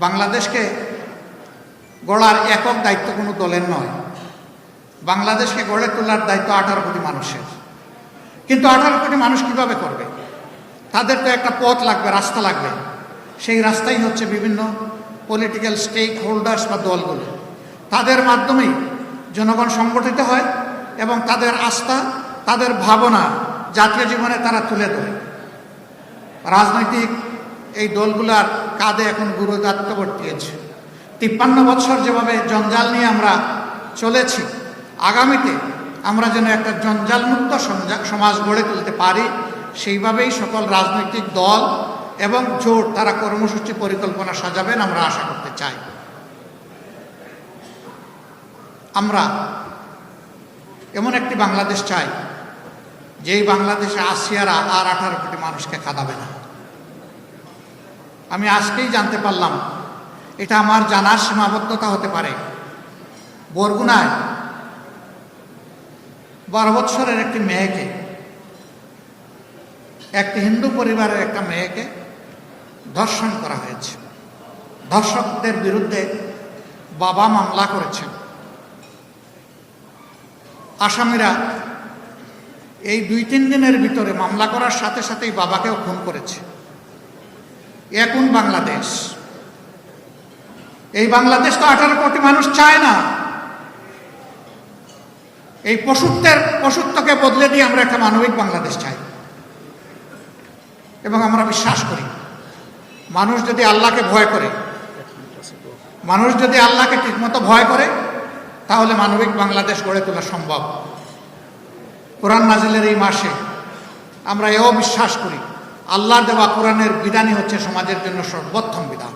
বাংলাদেশকে গড়ার একক দায়িত্ব কোনো দলের নয়। বাংলাদেশকে গড়ে তোলার দায়িত্ব 18 কোটি মানুষের। কিন্তু 18 কোটি মানুষ কিভাবে করবে? তাদের তো একটা পথ লাগবে, রাস্তা লাগবে। সেই রাস্তাই হচ্ছে বিভিন্ন পলিটিক্যাল স্টেক হোল্ডার্স বা দলগুলো। তাদের মাধ্যমেই জনগণ সংগঠিত হয় এবং তাদের আস্থা, তাদের ভাবনা জাতীয় জীবনে তারা তুলে ধরে। রাজনৈতিক এই দলগুলার কাঁধে এখন গুরুদায়িত্ব বর্তিয়েছে। 53 বছর যেভাবে জঞ্জাল নিয়ে আমরা চলেছি, আগামীতে আমরা যেন একটা জঞ্জালমুক্ত সমাজ গড়ে তুলতে পারি, সেইভাবেই সকল রাজনৈতিক দল এবং জোট তারা কর্মসূচি পরিকল্পনা সাজাবেন আমরা আশা করতে চাই। আমরা এমন একটি বাংলাদেশ চাই যেই বাংলাদেশে আসিয়ারা আর 18 কোটি মানুষকে কাঁদাবে না। আমি আজকেই জানতে পারলাম, এটা আমার জানার সীমাবদ্ধতা হতে পারে, বরগুনায় 12 বছরের একটি মেয়েকে, একটি হিন্দু পরিবারের একটা মেয়েকে ধর্ষণ করা হয়েছে। ধর্ষকদের বিরুদ্ধে বাবা মামলা করেছেন। আসামিরা এই 2-3 দিনের ভিতরে মামলা করার সাথে সাথেই বাবাকেও খুন করেছে। এ কোন বাংলাদেশ? এই বাংলাদেশ তো 18 কোটি মানুষ চায় না। এই পশুত্বকে বদলে দিয়ে আমরা একটা মানবিক বাংলাদেশ চাই। এবং আমরা বিশ্বাস করি, মানুষ যদি আল্লাহকে ভয় করে, মানুষ যদি আল্লাহকে ঠিকমতো ভয় করে, তাহলে মানবিক বাংলাদেশ গড়ে তোলা সম্ভব। কোরআন নাজিলের এই মাসে আমরা এও বিশ্বাস করি, আল্লাহর দেওয়া কোরআনের বিধানই হচ্ছে সমাজের জন্য সর্বোত্তম বিধান।